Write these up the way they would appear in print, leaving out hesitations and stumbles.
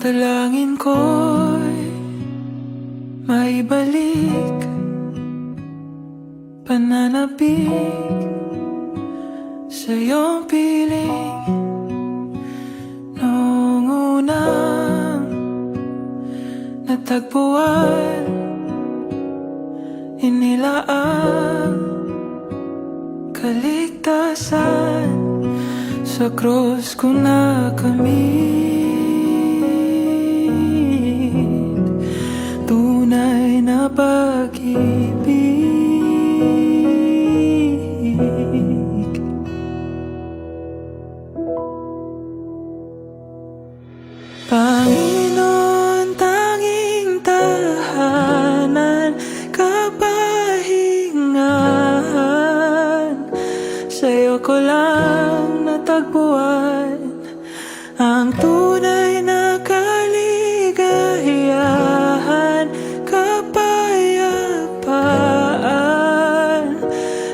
Dalangin ko'y maibalik, pananabik sa iyong piling. Noong unang natagpuan, inilaang kaligtasan sa krus ko nakamit. Tunay na pag-ibig. Panginoon, tanging tahanan, kapahingahan, sa'yo ko lang natagpuan ang tunay na kaligayahan, kapayapaan.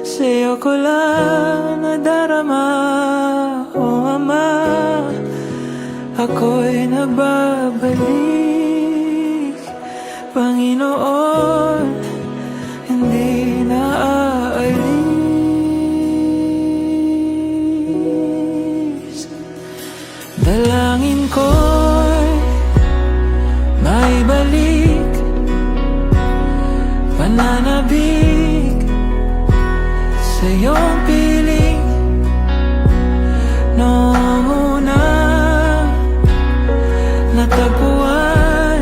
Sa'yo ko lang nadarama, o Ama. Ako'y nagbabalik, Panginoon, hindi na aalis. Dalangin ko'y maibalik, pananabik sa iyong piling. Noong unang natagpuan,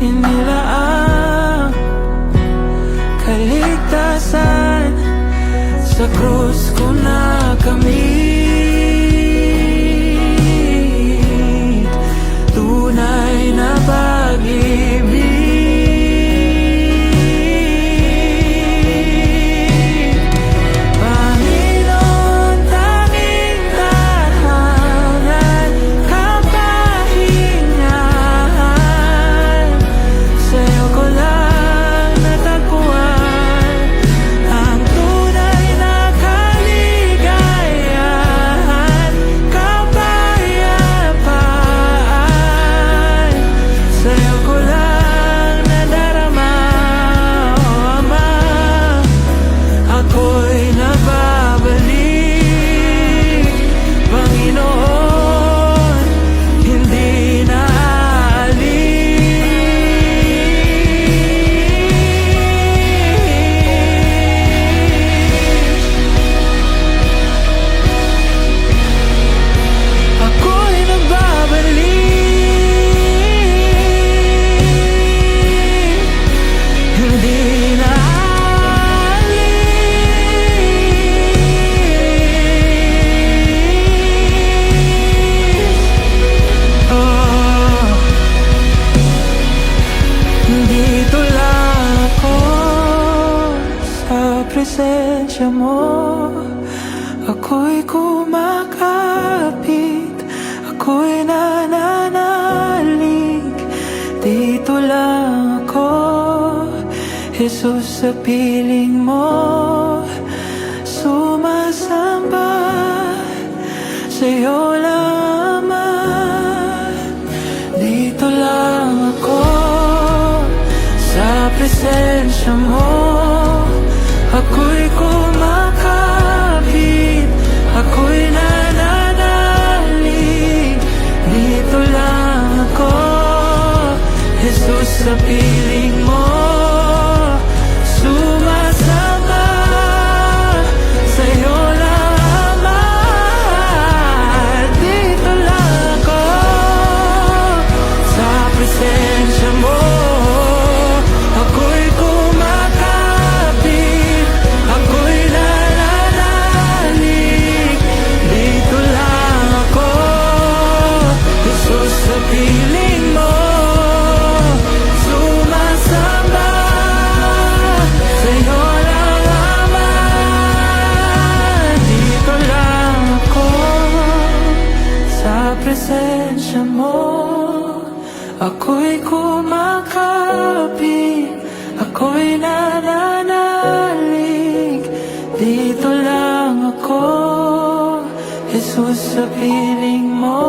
inilaang kaligtasan sa krus ko nakamit. Tunay na pag-ibig. Panginoon, tanging tahanan, kapahingahan, sa'yo ko lang natagpuan ang tunay na kaligayahan, kapayapaan. Sa'yo ko lang nadarama, o Ama. Ako'y nababalik, Panginoon, hindi na aalis. Ako'y nagbabalik, hindi na aalis. Oh, dito lang ako sa presensya mo. Ako'y kumakapit, ako'y nananalig. Dito lang ako, Jesus, sa piling mo. Sumasamba sa'yo lang, Ama. Dito lang ako sa presensya mo. Ako'y kumakapit, ako'y nananalig. Dito lang ako, Jesus, sa piling mo. Sumasamba sa'yo lang, Ama. Dito lang ako sa presensya mo. Ako'y kumakapit, ako'y nananalig. Dito lang ako, Jesus, sa piling mo. Sumasamba sa'yo lang, Ama. Dito lang ako sa presensya mo. Ako'y kumakapit, ako'y nananalig. Dito lang ako, Jesus, sa piling mo.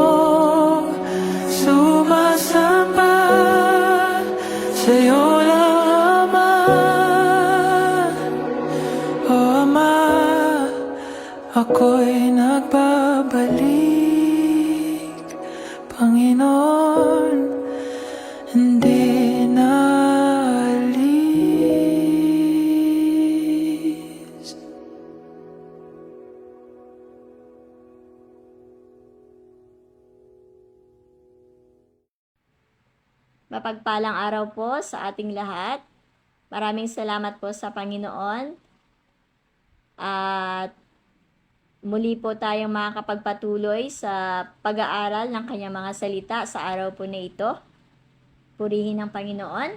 ako'y nagbabalik, Panginoon, hindi na alis. Mapagpalang araw po sa ating lahat. Maraming salamat po sa Panginoon. At muli po tayong makakapagpatuloy sa pag-aaral ng kanyang mga salita sa araw po na ito. Purihin ang Panginoon.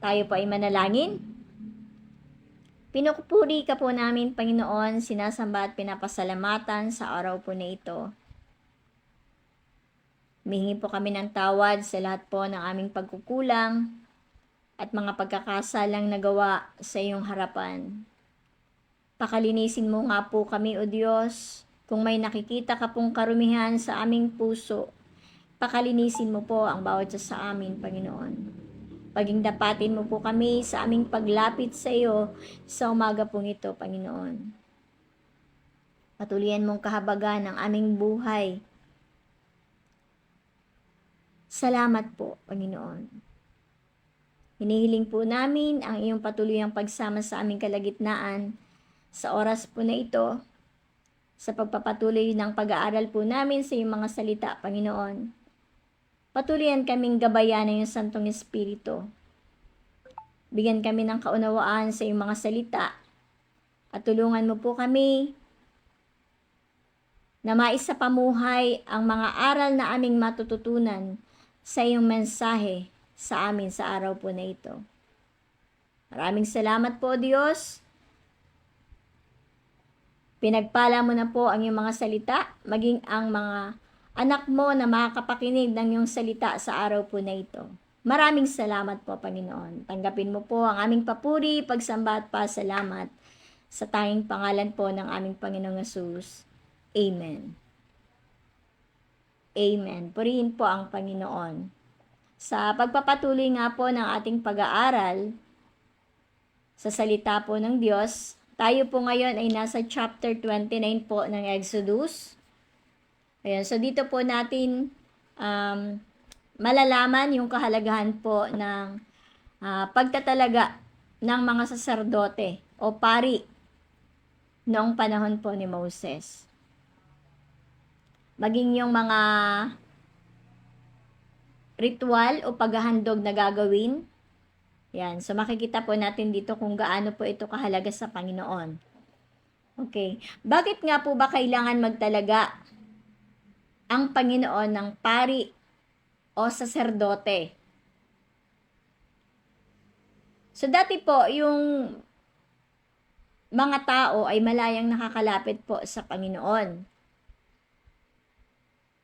Tayo po ay manalangin. Pinupuri ka po namin, Panginoon, sinasamba at pinapasalamatan sa araw po na ito. Humingi po kami ng tawad sa lahat po ng aming pagkukulang at mga pagkakasalang nagawa sa iyong harapan. Pakalinisin mo nga po kami, O Diyos, kung may nakikita ka pong karumihan sa aming puso. Pakalinisin mo po ang bawat isa sa amin, Panginoon. Paging dapatin mo po kami sa aming paglapit sa iyo sa umaga pong ito, Panginoon. Patuloyan mong kahabagan ng aming buhay. Salamat po, Panginoon. Hinihiling po namin ang iyong patuluyang pagsama sa aming kalagitnaan sa oras po na ito, sa pagpapatuloy ng pag-aaral po namin sa iyong mga salita, Panginoon. Patuloyan kaming gabayan ng iyong Santong Espiritu. Bigyan kami ng kaunawaan sa iyong mga salita at tulungan mo po kami na maisapamuhay ang mga aral na aming matututunan sa iyong mensahe sa amin sa araw po na ito. Maraming salamat po, Diyos. Pinagpala mo na po ang iyong mga salita, maging ang mga anak mo na makakapakinig ng iyong salita sa araw po na ito. Maraming salamat po, Panginoon. Tanggapin mo po ang aming papuri, pagsamba at pasalamat sa tanging pangalan po ng aming Panginoong Hesus. Amen. Amen. Purihin po ang Panginoon. Sa pagpapatuloy nga po ng ating pag-aaral sa salita po ng Diyos, tayo po ngayon ay nasa chapter 29 po ng Exodus. Ayan, so dito po natin malalaman yung kahalagahan po ng pagtatalaga ng mga saserdote o pari noong panahon po ni Moses. Maging yung mga ritual o paghahandog na gagawin. Yan. So, makikita po natin dito kung gaano po ito kahalaga sa Panginoon. Okay. Bakit nga po ba kailangan magtalaga ang Panginoon ng pari o saserdote? So, dati po, yung mga tao ay malayang nakakalapit po sa Panginoon.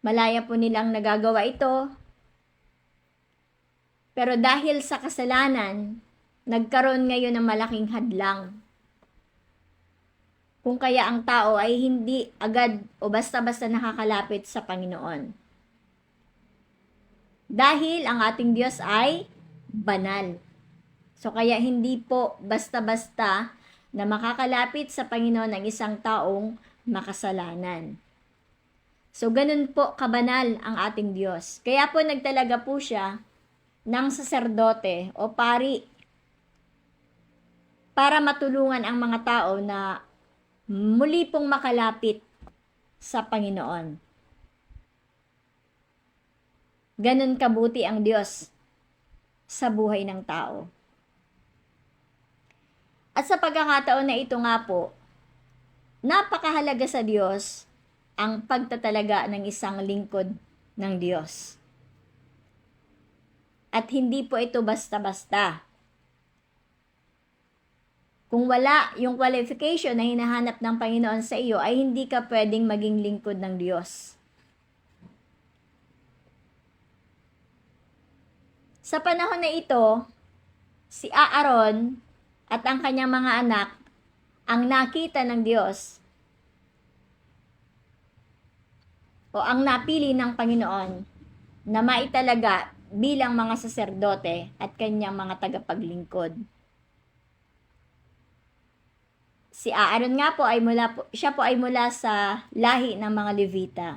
Malaya po nilang nagagawa ito. Pero dahil sa kasalanan, nagkaroon ngayon ng malaking hadlang. Kung kaya ang tao ay hindi agad o basta-basta nakakalapit sa Panginoon. Dahil ang ating Diyos ay banal. So kaya hindi po basta-basta na makakalapit sa Panginoon ang isang taong makasalanan. So ganun po kabanal ang ating Diyos. Kaya po nagtalaga po siya ng saserdote o pari para matulungan ang mga tao na muli pong makalapit sa Panginoon. Ganun kabuti ang Diyos sa buhay ng tao. At sa pagkakataon na ito nga po, napakahalaga sa Diyos ang pagtatalaga ng isang lingkod ng Diyos. At hindi po ito basta-basta. Kung wala yung qualification na hinahanap ng Panginoon sa iyo, ay hindi ka pwedeng maging lingkod ng Diyos. Sa panahon na ito, si Aaron at ang kanyang mga anak ang nakita ng Diyos o ang napili ng Panginoon na maitalaga bilang mga saserdote at kanyang mga tagapaglingkod. Si Aaron nga po ay siya po ay mula sa lahi ng mga Levita.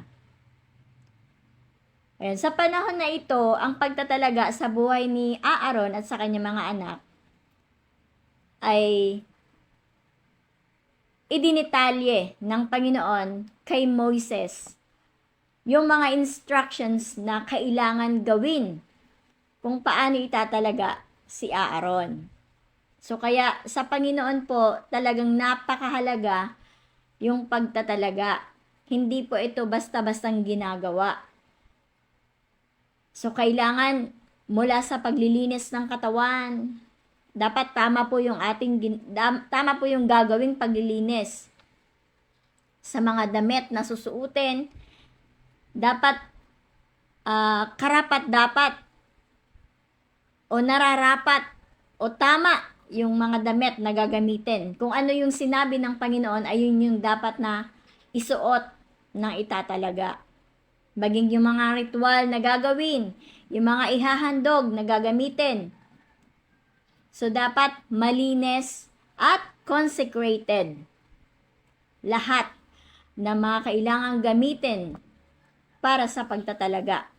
Ayan, sa panahon na ito, ang pagtatalaga sa buhay ni Aaron at sa kanyang mga anak ay idinitalye ng Panginoon kay Moises yung mga instructions na kailangan gawin kung paano itatalaga si Aaron. So kaya sa Panginoon po talagang napakahalaga yung pagtatalaga. Hindi po ito basta-bastang ginagawa. So kailangan mula sa paglilinis ng katawan, dapat tama po yung gagawing paglilinis. Sa mga damit na susuotin, dapat karapat dapat o nararapat o tama yung mga damit na gagamitin. Kung ano yung sinabi ng Panginoon, ayun yung dapat na isuot ng itatalaga. Baging yung mga ritual na gagawin, yung mga ihahandog na gagamitin. So, dapat malinis at consecrated. Lahat na mga kailangang gamitin para sa pagtatalaga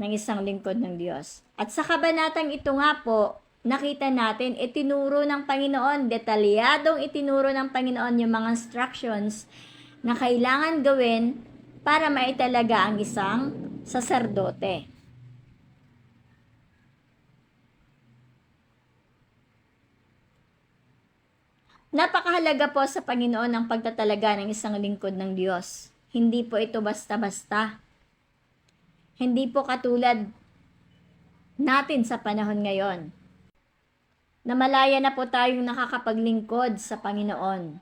ng isang lingkod ng Diyos. At sa kabanatang ito nga po, nakita natin, itinuro ng Panginoon, detalyadong itinuro ng Panginoon yung mga instructions na kailangan gawin para maitalaga ang isang saserdote. Napakahalaga po sa Panginoon ang pagtatalaga ng isang lingkod ng Diyos. Hindi po ito basta-basta. Hindi po katulad natin sa panahon ngayon, na malaya na po tayong nakakapaglingkod sa Panginoon.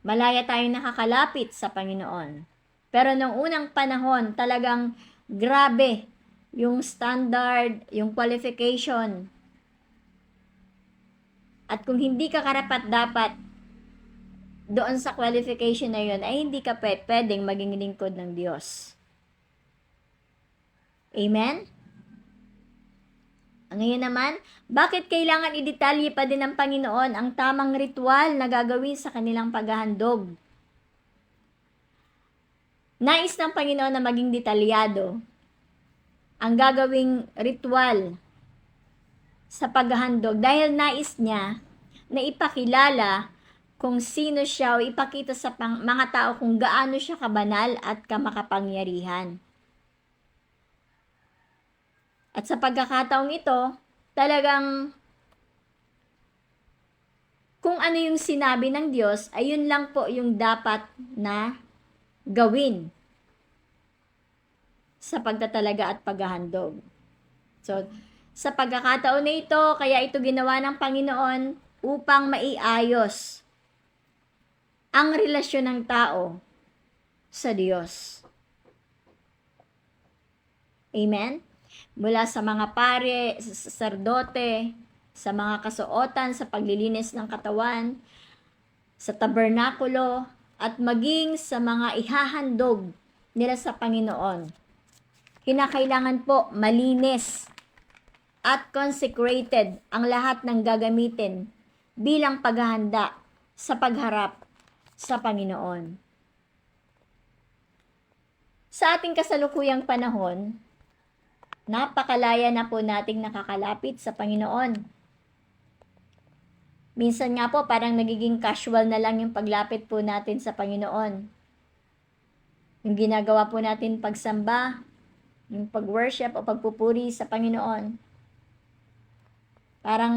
Malaya tayong nakakalapit sa Panginoon. Pero nung unang panahon, talagang grabe yung standard, yung qualification. At kung hindi ka karapat-dapat doon sa qualification na yun, ay hindi ka pwedeng maging lingkod ng Diyos. Amen? Ngayon naman, bakit kailangan idetalye pa din ng Panginoon ang tamang ritual na gagawin sa kanilang paghahandog? Nais ng Panginoon na maging detalyado ang gagawing ritual sa paghahandog dahil nais niya na ipakilala kung sino siya o ipakita sa mga tao kung gaano siya kabanal at kamakapangyarihan. At sa pagkakataong ito, talagang kung ano yung sinabi ng Diyos, ayun lang po yung dapat na gawin sa pagtatalaga at paghahandog. So, sa pagkakataon na ito, kaya ito ginawa ng Panginoon upang maiayos ang relasyon ng tao sa Diyos. Amen? Mula sa mga pare, sa saserdote, sa mga kasuotan, sa paglilinis ng katawan, sa tabernakulo, at maging sa mga ihahandog nila sa Panginoon. Kinakailangan po malinis at consecrated ang lahat ng gagamitin bilang paghahanda sa pagharap sa Panginoon. Sa ating kasalukuyang panahon, napakalaya na po nating nakakalapit sa Panginoon. Minsan nga po parang nagiging casual na lang yung paglapit po natin sa Panginoon. Yung ginagawa po natin pagsamba, yung pag-worship o pagpupuri sa Panginoon. Parang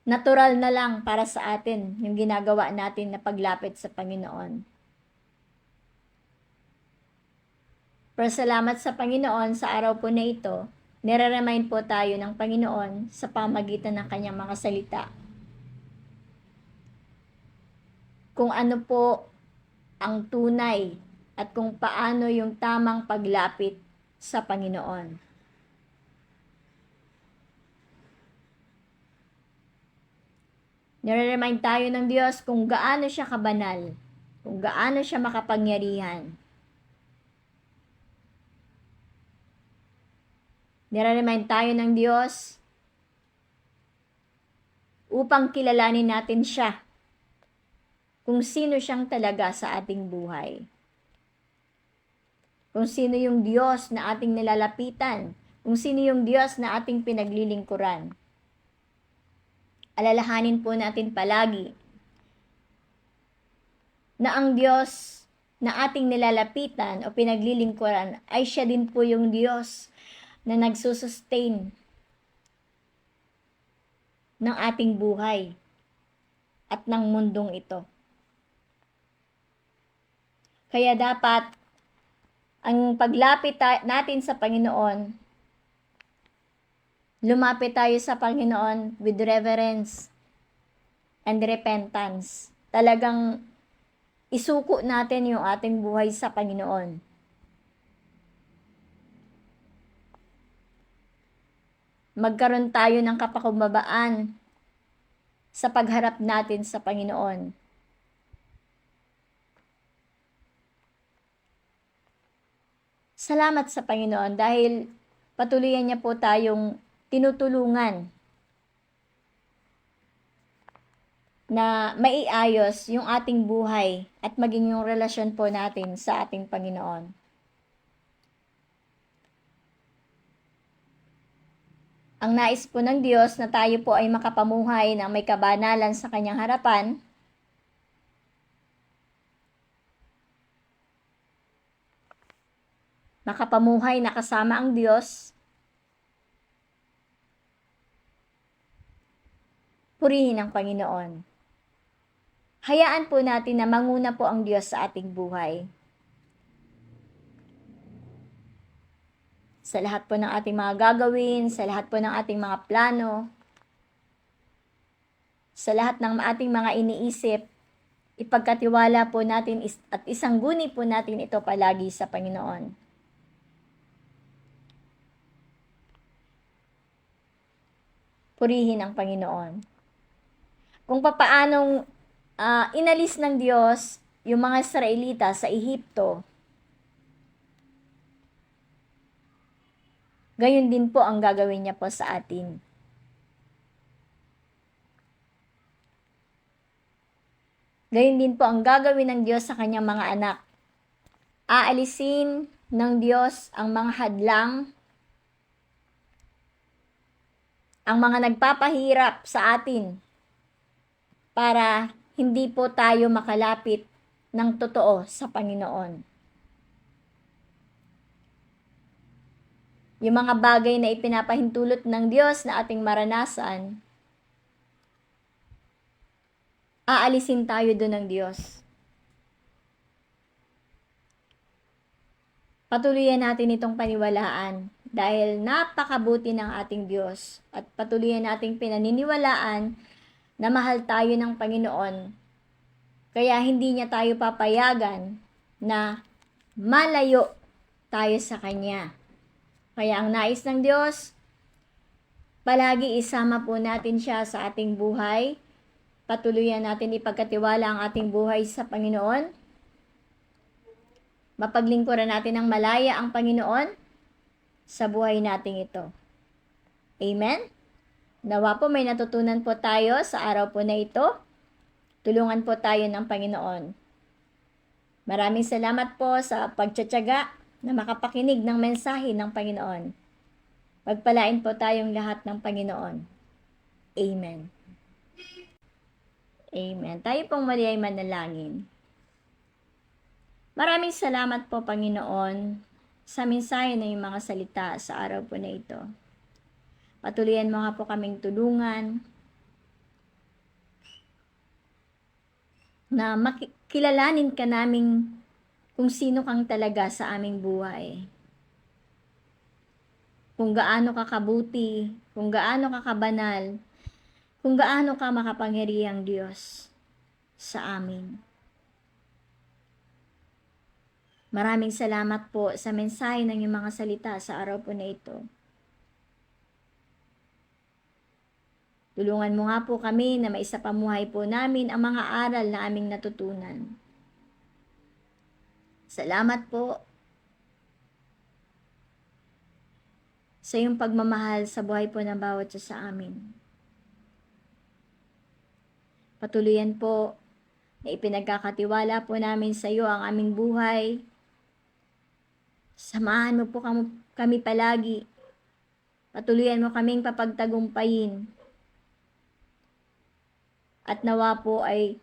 natural na lang para sa atin yung ginagawa natin na paglapit sa Panginoon. Pero salamat sa Panginoon sa araw po na ito, nire-remind po tayo ng Panginoon sa pamagitan ng kanyang mga salita. Kung ano po ang tunay at kung paano yung tamang paglapit sa Panginoon. Nire-remind tayo ng Diyos kung gaano siya kabanal, kung gaano siya makapangyarihan. Nire-remind tayo ng Diyos upang kilalanin natin siya kung sino siyang talaga sa ating buhay. Kung sino yung Diyos na ating nilalapitan, kung sino yung Diyos na ating pinaglilingkuran. Alalahanin po natin palagi na ang Diyos na ating nilalapitan o pinaglilingkuran ay siya din po yung Diyos na nagsusustain ng ating buhay at ng mundong ito. Kaya dapat ang paglapit natin sa Panginoon, lumapit tayo sa Panginoon with reverence and repentance. Talagang isuko natin yung ating buhay sa Panginoon. Magkaroon tayo ng kapakumbabaan sa pagharap natin sa Panginoon. Salamat sa Panginoon dahil patuloyan niya po tayong tinutulungan na maiayos yung ating buhay at maging yung relasyon po natin sa ating Panginoon. Ang nais po ng Diyos na tayo po ay makapamuhay ng may kabanalan sa Kanyang harapan, makapamuhay na kasama ang Diyos, purihin ang Panginoon. Hayaan po natin na manguna po ang Diyos sa ating buhay. Sa lahat po ng ating mga gagawin, sa lahat po ng ating mga plano, sa lahat ng ating mga iniisip, ipagkatiwala po natin at isangguni po natin ito palagi sa Panginoon. Purihin ang Panginoon. Kung papaanong inalis ng Diyos yung mga Israelita sa Ehipto, gayon din po ang gagawin niya po sa atin. Gayon din po ang gagawin ng Diyos sa kanyang mga anak. Aalisin ng Diyos ang mga hadlang, ang mga nagpapahirap sa atin para hindi po tayo makalapit ng totoo sa Panginoon. Yung mga bagay na ipinapahintulot ng Diyos na ating maranasan, aalisin tayo doon ng Diyos. Patuloyan natin itong paniwalaan dahil napakabuti ng ating Diyos at patuloyan nating pinaniniwalaan na mahal tayo ng Panginoon. Kaya hindi niya tayo papayagan na malayo tayo sa Kanya. Kaya ang nais ng Diyos, palagi isama po natin siya sa ating buhay. Patuluyan natin ipagkatiwala ang ating buhay sa Panginoon. Mapaglingkuran natin ng malaya ang Panginoon sa buhay nating ito. Amen? Nawa po may natutunan po tayo sa araw po na ito. Tulungan po tayo ng Panginoon. Maraming salamat po sa pagtsatsaga na makapakinig ng mensahe ng Panginoon. Pagpalain po tayong lahat ng Panginoon. Amen. Amen. Tayo pong muli ay manalangin. Maraming salamat po, Panginoon, sa mensahe na yung mga salita sa araw po na ito. Patuloyan mo nga po kaming tulungan na kilalanin ka naming kung sino kang talaga sa aming buhay. Kung gaano ka kabuti, kung gaano ka kabanal, kung gaano ka makapangyarihang Diyos sa amin. Maraming salamat po sa mensahe ng iyong mga salita sa araw po na ito. Tulungan mo nga po kami na maisapamuhay po namin ang mga aral na aming natutunan. Salamat po sa iyong pagmamahal sa buhay po ng bawat isa sa amin. Patuluyan po na ipinagkakatiwala po namin sa iyo ang aming buhay. Samahan mo po kami palagi. Patuluyan mo kaming papagtagumpayin. At nawa po ay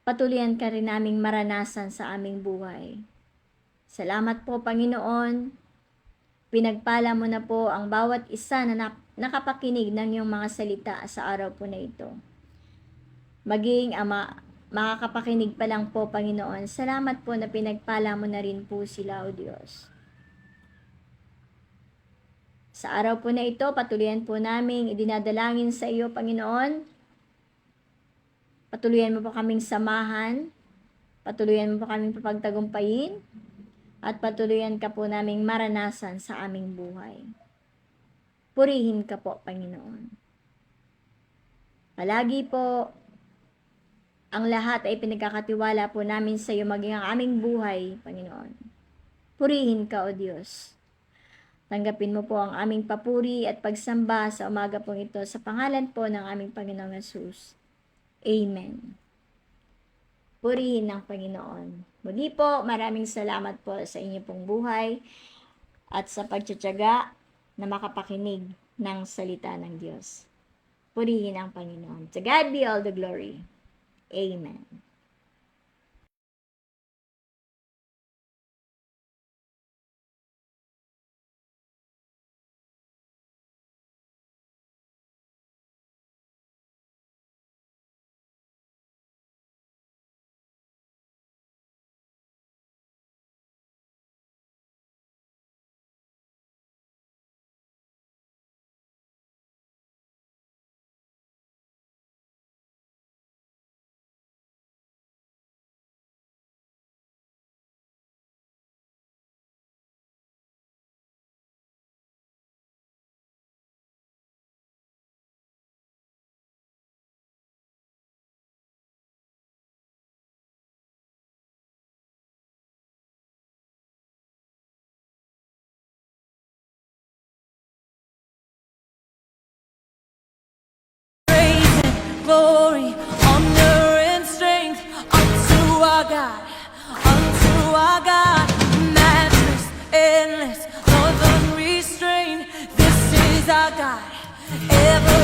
patuloyan ka rin naming maranasan sa aming buhay. Salamat po, Panginoon. Pinagpala mo na po ang bawat isa na nakapakinig ng iyong mga salita sa araw po na ito. Maging makakapakinig pa lang po, Panginoon. Salamat po na pinagpala mo na rin po sila, O Diyos. Sa araw po na ito, patuloyan po namin idinadalangin sa iyo, Panginoon. Patuluyan mo po kaming samahan, patuluyan mo po kaming papagtagumpayin, at patuluyan ka po naming maranasan sa aming buhay. Purihin ka po, Panginoon. Palagi po, ang lahat ay pinagkakatiwala po namin sa iyo maging ang aming buhay, Panginoon. Purihin ka, O Diyos. Tanggapin mo po ang aming papuri at pagsamba sa umaga pong ito sa pangalan po ng aming Panginoong Hesus. Amen. Purihin ng Panginoon. Muli po, maraming salamat po sa inyo pong buhay at sa pagtsatsaga na makapakinig ng salita ng Diyos. Purihin ang Panginoon. To God be all the glory. Amen. Glory, honor, and strength unto our God, matchless, endless, Lord unrestrained. This is our God, ever.